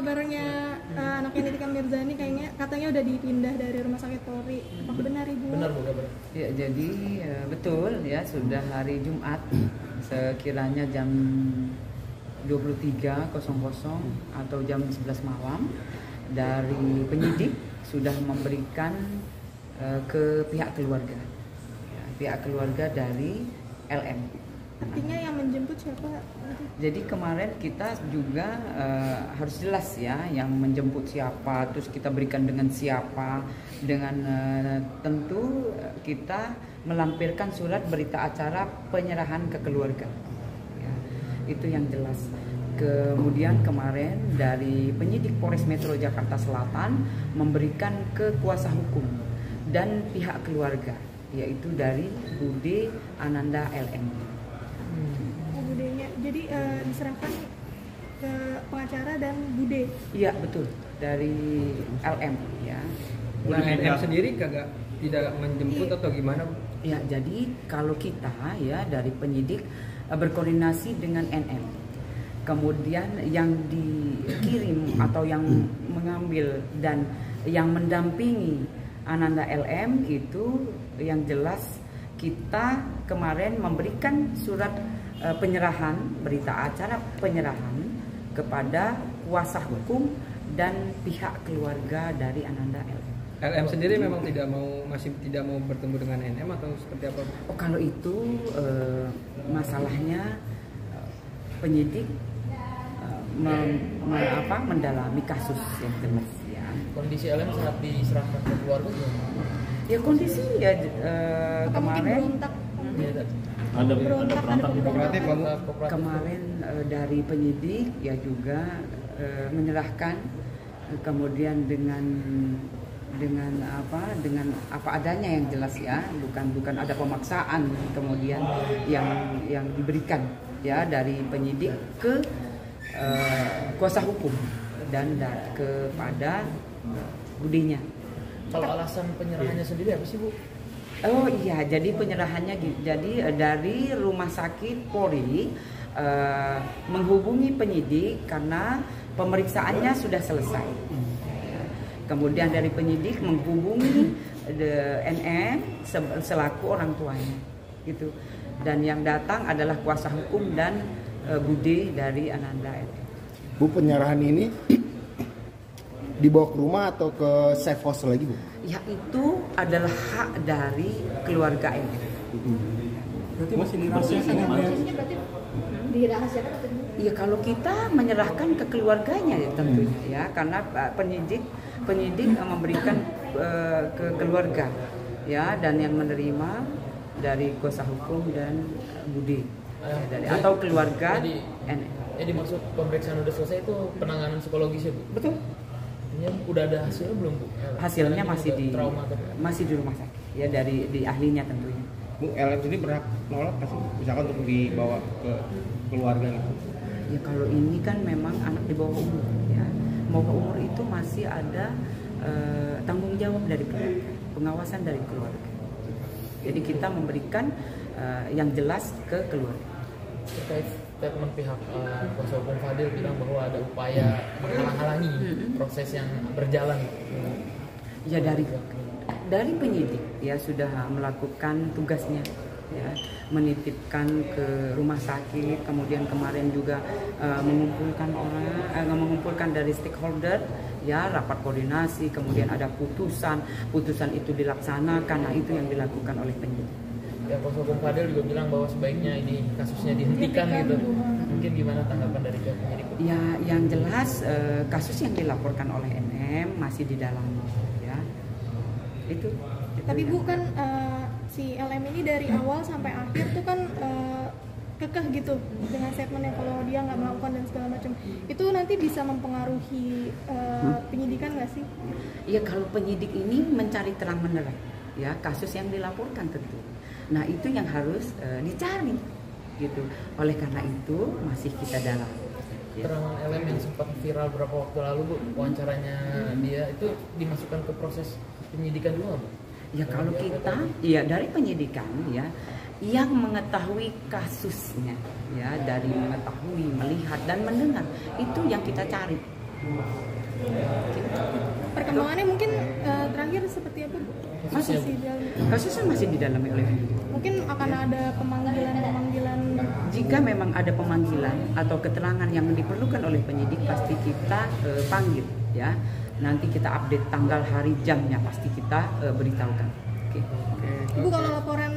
kabarnya anaknya Nitika Mirzani katanya udah dipindah dari rumah sakit Polri. Apakah benar Ibu? Benar Bu kabar. Ya, jadi betul ya, sudah hari Jumat sekiranya jam 23.00 atau jam 11 malam dari penyidik sudah memberikan ke pihak keluarga, ya, pihak keluarga dari LM. Artinya yang menjemput siapa? Jadi kemarin kita juga harus jelas ya, yang menjemput siapa, terus kita berikan dengan siapa, dengan tentu kita melampirkan surat berita acara penyerahan ke keluarga. Ya, itu yang jelas. Kemudian kemarin dari penyidik Polres Metro Jakarta Selatan memberikan ke kuasa hukum dan pihak keluarga, yaitu dari Bude Ananda LM. Budenya, jadi diserahkan ke pengacara dan Bude. Iya betul, dari LM ya. Nah, NM sendiri tidak menjemput atau gimana? Ya, jadi kalau kita ya dari penyidik berkoordinasi dengan NM. Kemudian yang dikirim atau yang mengambil dan yang mendampingi Ananda LM itu yang jelas kita kemarin memberikan surat penyerahan, berita acara penyerahan kepada kuasa hukum dan pihak keluarga dari Ananda LM. LM sendiri memang masih tidak mau bertemu dengan NM atau seperti apa? Oh, kalau itu masalahnya penyidik mendalami kasus yang jelas ya. Kondisi LM saat diserahkan ke keluarga gimana? Ya kondisi ya kemarin ada kemarin dari penyidik ya juga menyerahkan, kemudian dengan apa adanya yang jelas ya, bukan ada pemaksaan, kemudian yang diberikan ya dari penyidik ke kuasa hukum dan kepada budenya. Kalau alasan penyerahannya sendiri apa sih Bu? Oh iya, jadi penyerahannya jadi dari rumah sakit Polri menghubungi penyidik karena pemeriksaannya sudah selesai. Kemudian dari penyidik menghubungi NM selaku orang tuanya, gitu. Dan yang datang adalah kuasa hukum dan Bude dari Ananda LM. Bu, penyerahan ini dibawa ke rumah atau ke safe house lagi Bu? Ya itu adalah hak dari keluarga ini. Berarti masih dirahasiakan ya? Berarti dirahasiakan atau gimana? Iya, kalau kita menyerahkan ke keluarganya ya tentunya ya, karena penyidik memberikan ke keluarga ya, dan yang menerima dari kuasa hukum dan Bude. Ya, atau keluarga. Jadi maksud pemeriksaan udah selesai itu penanganan psikologisnya Bu? Betul. Ini udah ada hasilnya belum Bu? Hasilnya masih di rumah sakit ya, dari ahlinya tentunya. Bu, LM ini berhak nolak nggak sih, misalkan untuk dibawa ke keluarga gitu? Ya kalau ini kan memang anak di bawah umur ya, bawah umur itu masih ada tanggung jawab dari keluarga, pengawasan dari keluarga. Jadi kita memberikan yang jelas ke keluarga. Terkait statement pihak kuasa hukum Fadil bilang bahwa ada upaya menghalang-halangi proses yang berjalan. Ya dari penyidik ya sudah melakukan tugasnya ya, menitipkan ke rumah sakit, kemudian kemarin juga mengumpulkan dari stakeholder ya, rapat koordinasi, kemudian ada putusan itu dilaksanakan. Nah itu yang dilakukan oleh penyidik. Ya, kuasa hukum Fadil juga bilang bahwa sebaiknya ini kasusnya dihentikan gitu. Mungkin gimana tanggapan dari pihak penyidik? Ya, yang jelas kasus yang dilaporkan oleh NM masih di dalam ya. Itu Tapi bukan si LM ini dari awal sampai akhir tuh kan kekeh gitu dengan statementnya kalau dia nggak melakukan dan segala macam. Itu nanti bisa mempengaruhi penyidikan nggak sih? Iya, kalau penyidik ini mencari terang menerang ya kasus yang dilaporkan tentu. Nah itu yang harus dicari gitu. Oleh karena itu masih kita dalam. Keterangan LM yang sempat viral beberapa waktu lalu Bu, wawancaranya dia itu dimasukkan ke proses penyidikan dulu Bu? Ya kalau kita ya dari penyidikan ya, yang mengetahui kasusnya ya, dari mengetahui, melihat dan mendengar, itu yang kita cari Perkembangannya mungkin terakhir seperti apa, Bu? Masih kasusnya masih didalami oleh penyidik. Mungkin akan ada pemanggilan. Jika memang ada pemanggilan atau keterangan yang diperlukan oleh penyidik, pasti kita panggil ya. Nanti kita update tanggal, hari, jamnya pasti kita beritahukan. Oke. Ibu kalau laporan